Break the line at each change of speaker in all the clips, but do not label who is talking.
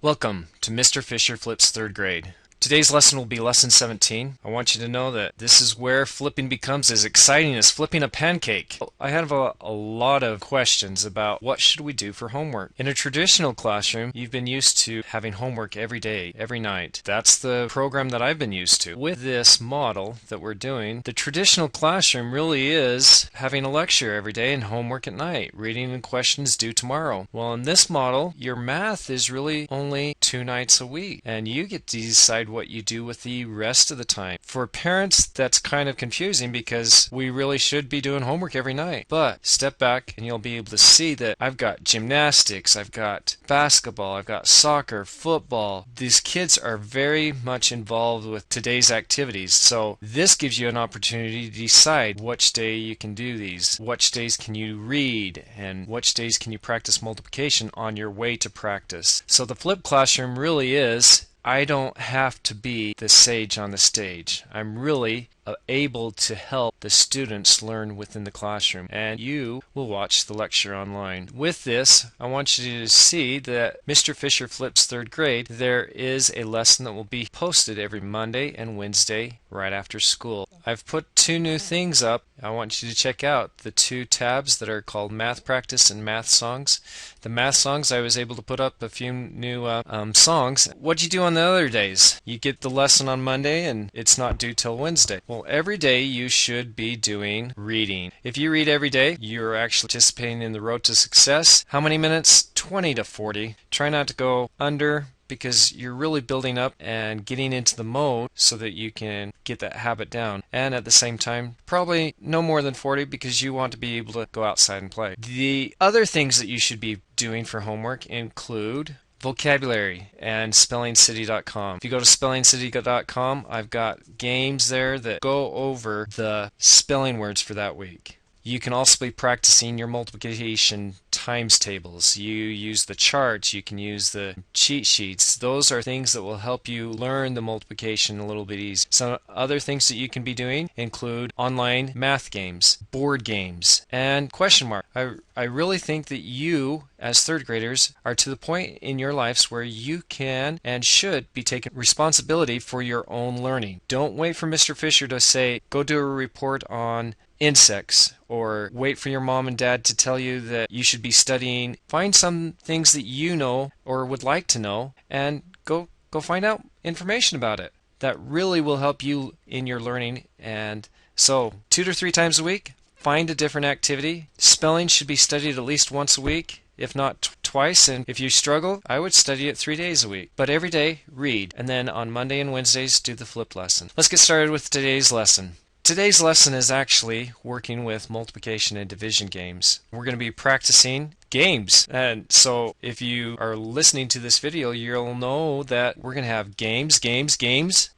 Welcome to Mr. Fisher Flips 3rd grade. Today's lesson will be lesson 17. I want you to know that this is where flipping becomes as exciting as flipping a pancake. I have a lot of questions about what should we do for homework. In a traditional classroom, you've been used to having homework every day, every night. That's the program that I've been used to. With this model that we're doing, the traditional classroom really is having a lecture every day and homework at night, reading and questions due tomorrow. Well, in this model, your math is really only 2 nights a week, and you get to decide what you do with the rest of the time. For parents, that's kind of confusing because we really should be doing homework every night. But step back and you'll be able to see that I've got gymnastics, I've got basketball, I've got soccer, football. These kids are very much involved with today's activities. So this gives you an opportunity to decide which day you can do these, which days can you read, and which days can you practice multiplication on your way to practice. So the flipped classroom really is, I don't have to be the sage on the stage. I'm really able to help the students learn within the classroom, and you will watch the lecture online. With this, I want you to see that Mr. Fisher Flips 3rd grade, there is a lesson that will be posted every Monday and Wednesday right after school. I've put 2 new things up. I want you to check out the 2 tabs that are called Math Practice and Math Songs. The Math Songs, I was able to put up a few new songs. What'd you do on the other days? You get the lesson on Monday and it's not due till Wednesday. Well, every day you should be doing reading. If you read every day, you're actually participating in the road to success. How many minutes? 20 to 40. Try not to go under, because you're really building up and getting into the mode so that you can get that habit down. And at the same time, probably no more than 40, because you want to be able to go outside and play. The other things that you should be doing for homework include vocabulary and spellingcity.com. If you go to spellingcity.com, I've got games there that go over the spelling words for that week. You can also be practicing your multiplication times tables. You use the charts, you can use the cheat sheets. Those are things that will help you learn the multiplication a little bit easier. Some other things that you can be doing include online math games, board games, and question mark. I really think that you, as 3rd graders, are to the point in your lives where you can and should be taking responsibility for your own learning. Don't wait for Mr. Fisher to say, go do a report on insects, or wait for your mom and dad to tell you that you should be studying. Find some things that you know or would like to know and go find out information about it. That really will help you in your learning. And so 2 to 3 times a week, find a different activity. Spelling should be studied at least once a week, if not twice, and if you struggle, I would study it 3 days a week. But every day, read, and then on Monday and Wednesdays, do the flip lesson. Let's get started with today's lesson. Today's lesson is actually working with multiplication and division games. We're going to be practicing games, and so if you are listening to this video, you'll know that we're going to have games,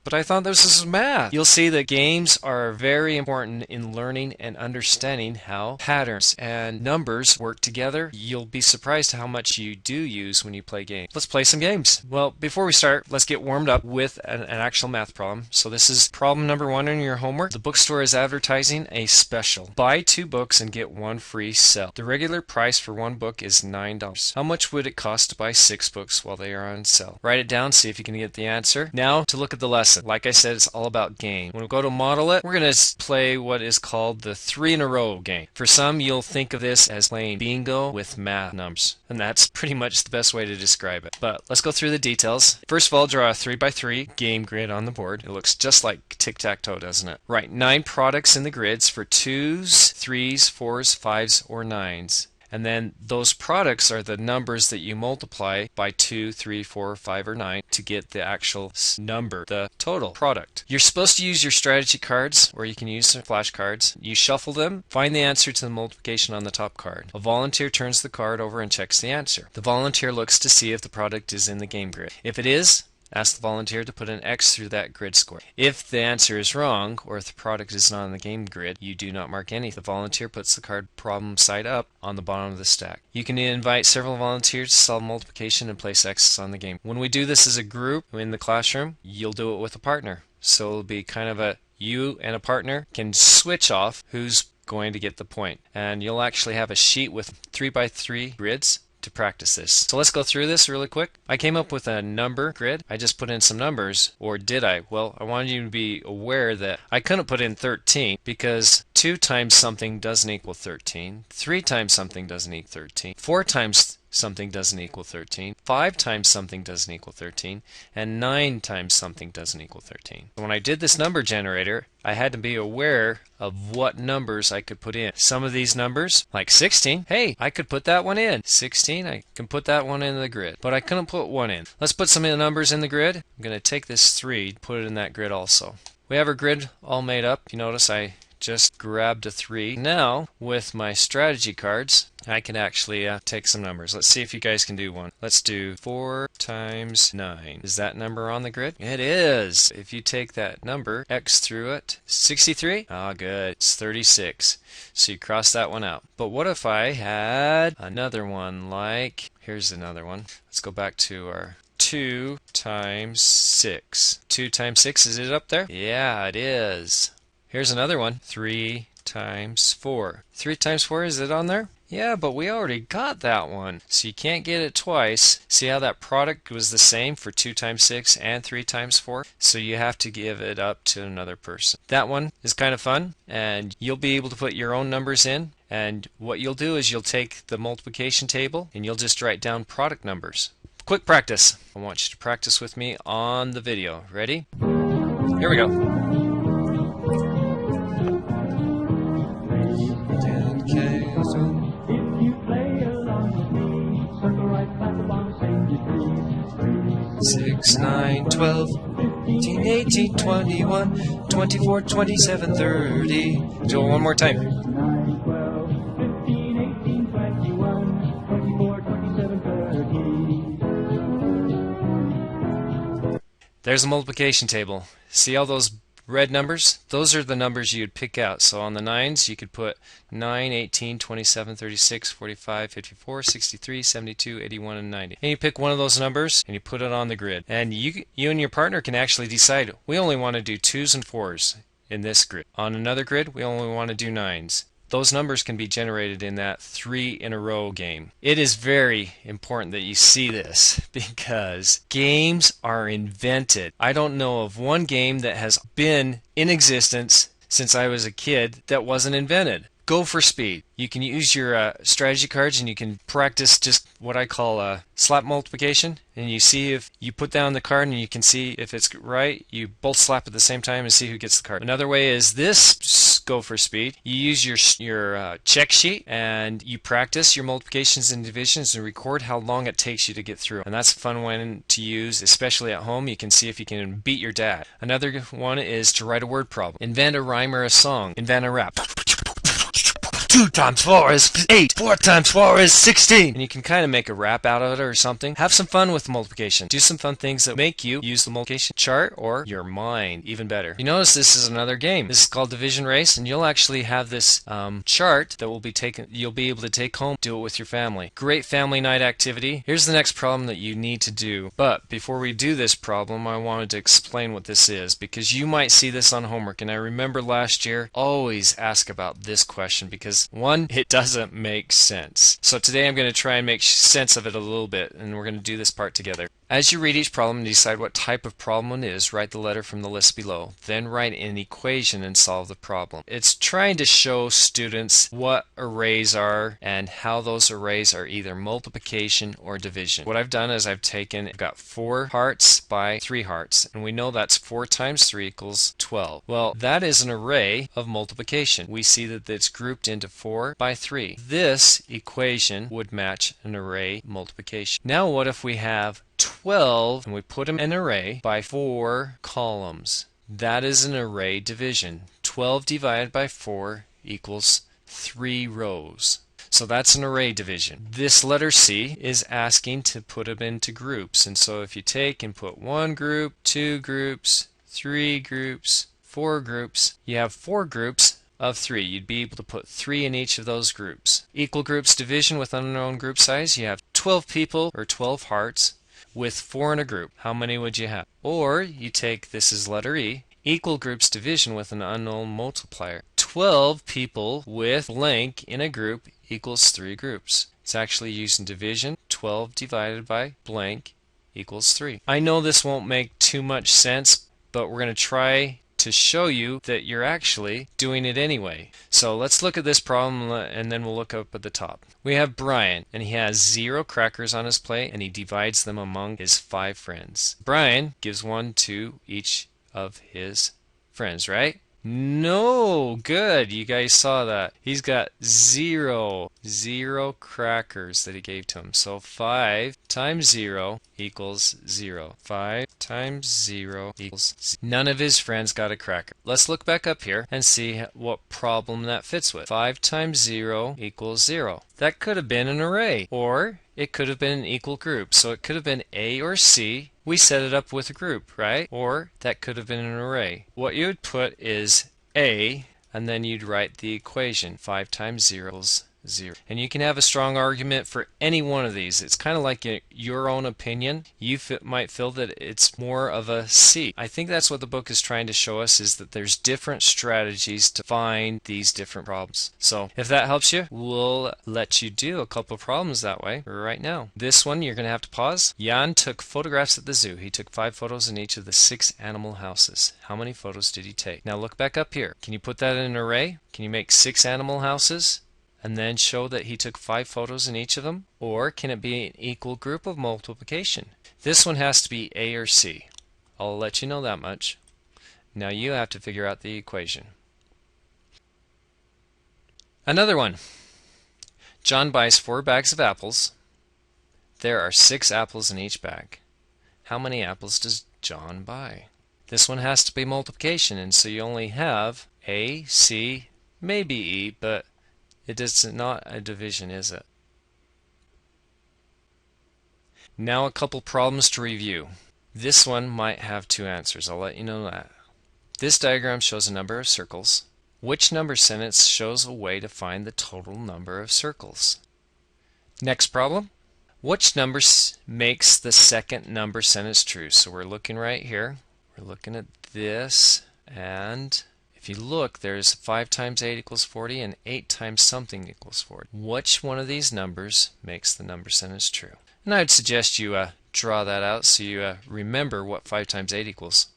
but I thought this was math. You'll see that games are very important in learning and understanding how patterns and numbers work together. You'll be surprised how much you do use when you play games. Let's play some games. Well, before we start, let's get warmed up with an actual math problem. So this is problem number 1 in your homework. The bookstore is advertising a special. Buy 2 books and get 1 free sale. The regular price for 1 book is $9. How much would it cost to buy 6 books while they are on sale? Write it down, see if you can get the answer. Now to look at the lesson. Like I said, it's all about game. When we go to model it, we're going to play what is called the 3 in a row game. For some, you'll think of this as playing bingo with math numbers, and that's pretty much the best way to describe it. But let's go through the details. First of all, draw a 3x3 game grid on the board. It looks just like tic-tac-toe, doesn't it? Write 9 products in the grids for 2s, 3s, 4s, 5s, or 9s. And then those products are the numbers that you multiply by 2, 3, 4, 5, or 9 to get the actual number, the total product. You're supposed to use your strategy cards, or you can use flashcards. You shuffle them, find the answer to the multiplication on the top card. A volunteer turns the card over and checks the answer. The volunteer looks to see if the product is in the game grid. If it is, ask the volunteer to put an X through that grid score. If the answer is wrong, or if the product is not on the game grid, you do not mark anything. The volunteer puts the card problem side up on the bottom of the stack. You can invite several volunteers to solve multiplication and place X's on the game. When we do this as a group in the classroom, you'll do it with a partner. So it'll be kind of a you and a partner can switch off who's going to get the point. And you'll actually have a sheet with 3x3 grids to practice this. So let's go through this really quick. I came up with a number grid. I just put in some numbers, or did I? Well, I wanted you to be aware that I couldn't put in 13 because 2 times something doesn't equal 13, 3 times something doesn't equal 13, 4 times something doesn't equal 13, 5 times something doesn't equal 13, and 9 times something doesn't equal 13. When I did this number generator, I had to be aware of what numbers I could put in. Some of these numbers, like 16, hey, I could put that one in. 16, I can put that one in the grid, but I couldn't put 1 in. Let's put some of the numbers in the grid. I'm going to take this 3, put it in that grid also. We have our grid all made up. You notice I just grabbed a 3. Now, with my strategy cards, I can actually take some numbers. Let's see if you guys can do one. Let's do 4 times 9. Is that number on the grid? It is. If you take that number, X through it, 63? Ah, good. It's 36. So you cross that one out. But what if I had another one like, here's another one. Let's go back to our 2 times 6. 2 times 6, is it up there? Yeah, it is. Here's another one. 3 times 4. 3 times 4, is it on there? Yeah, but we already got that one. So you can't get it twice. See how that product was the same for 2 times 6 and 3 times 4? So you have to give it up to another person. That one is kind of fun, and you'll be able to put your own numbers in. And what you'll do is you'll take the multiplication table and you'll just write down product numbers. Quick practice. I want you to practice with me on the video. Ready? Here we go. 6, 9, 12, 15, 18, 21, 24, 27, 30. Do it one more time. 9, 12, 15, 18, 21, 24, 27, 30. There's a multiplication table. See all those red numbers? Those are the numbers you'd pick out. So on the 9s, you could put 9, 18, 27, 36, 45, 54, 63, 72, 81, and 90. And you pick one of those numbers and you put it on the grid. And you and your partner can actually decide, we only want to do 2s and 4s in this grid. On another grid, we only want to do 9s. Those numbers can be generated in that 3 in a row game. It is very important that you see this because games are invented. I don't know of one game that has been in existence since I was a kid that wasn't invented. Go for speed. You can use your strategy cards and you can practice just what I call slap multiplication, and you see if you put down the card and you can see if it's right. You both slap at the same time and see who gets the card. Another way is this go for speed. You use your check sheet and you practice your multiplications and divisions and record how long it takes you to get through. And that's a fun one to use, especially at home. You can see if you can beat your dad. Another one is to write a word problem. Invent a rhyme or a song. Invent a rap. 2 times 4 is 8. 4 times 4 is 16. And you can kind of make a rap out of it or something. Have some fun with multiplication. Do some fun things that make you use the multiplication chart or your mind even better. You notice this is another game. This is called Division Race, and you'll actually have this chart that will be taken. You'll be able to take home, do it with your family. Great family night activity. Here's the next problem that you need to do. But before we do this problem, I wanted to explain what this is because you might see this on homework. And I remember last year, always ask about this question because one, it doesn't make sense. So today I'm going to try and make sense of it a little bit, and we're going to do this part together. As you read each problem and decide what type of problem it is, write the letter from the list below. Then write an equation and solve the problem. It's trying to show students what arrays are and how those arrays are either multiplication or division. What I've done is I've got 4 hearts by 3 hearts, and we know that's 4 times 3 equals 12. Well, that is an array of multiplication. We see that it's grouped into 4 by 3. This equation would match an array multiplication. Now what if we have 12 and we put them in an array by 4 columns? That is an array division. 12 divided by 4 equals 3 rows. So that's an array division. This letter C is asking to put them into groups. And so if you take and put 1 group, 2 groups, 3 groups, 4 groups, you have 4 groups of 3. You'd be able to put 3 in each of those groups. Equal groups division with unknown group size. You have 12 people or 12 hearts with 4 in a group. How many would you have? Or you take, this is letter E, equal groups division with an unknown multiplier. 12 people with blank in a group equals 3 groups. It's actually using division. 12 divided by blank equals 3. I know this won't make too much sense, but we're going to try to show you that you're actually doing it anyway. So let's look at this problem and then we'll look up at the top. We have Brian, and he has 0 crackers on his plate and he divides them among his 5 friends. Brian gives 1 to each of his friends, right? No, good. You guys saw that. He's got 0 crackers that he gave to him. So 5 times 0 equals 0. 5 times 0 equals 0. None of his friends got a cracker. Let's look back up here and see what problem that fits with. 5 times 0 equals 0. That could have been an array, or it could have been an equal group. So it could have been A or C. We set it up with a group, right? Or that could have been an array. What you would put is A, and then you'd write the equation. 5 times 0 equals 0. And you can have a strong argument for any one of these. It's kind of like your own opinion. You might feel that it's more of a C. I think that's what the book is trying to show us, is that there's different strategies to find these different problems. So if that helps you, we'll let you do a couple of problems that way right now. This one you're going to have to pause. Jan took photographs at the zoo. He took 5 photos in each of the 6 animal houses. How many photos did he take? Now look back up here. Can you put that in an array? Can you make 6 animal houses and then show that he took 5 photos in each of them? Or can it be an equal group of multiplication? This one has to be A or C. I'll let you know that much. Now you have to figure out the equation. Another one. John buys 4 bags of apples. There are 6 apples in each bag. How many apples does John buy? This one has to be multiplication, and so you only have A, C, maybe E, but it is not a division, is it? Now a couple problems to review. This one might have 2 answers. I'll let you know that. This diagram shows a number of circles. Which number sentence shows a way to find the total number of circles? Next problem. Which number makes the second number sentence true? So we're looking right here. We're looking at this, and if you look, there's 5 times 8 equals 40 and 8 times something equals 40. Which one of these numbers makes the number sentence true? And I'd suggest you draw that out so you remember what 5 times 8 equals.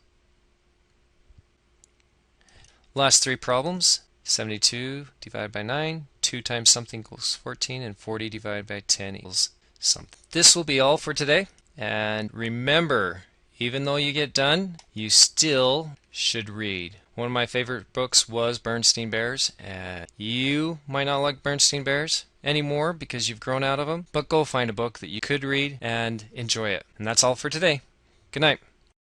Last 3 problems. 72 divided by 9, 2 times something equals 14, and 40 divided by 10 equals something. This will be all for today. And remember, even though you get done, you still should read. One of my favorite books was Bernstein Bears, and you might not like Bernstein Bears anymore because you've grown out of them, but go find a book that you could read and enjoy it. And that's all for today. Good night.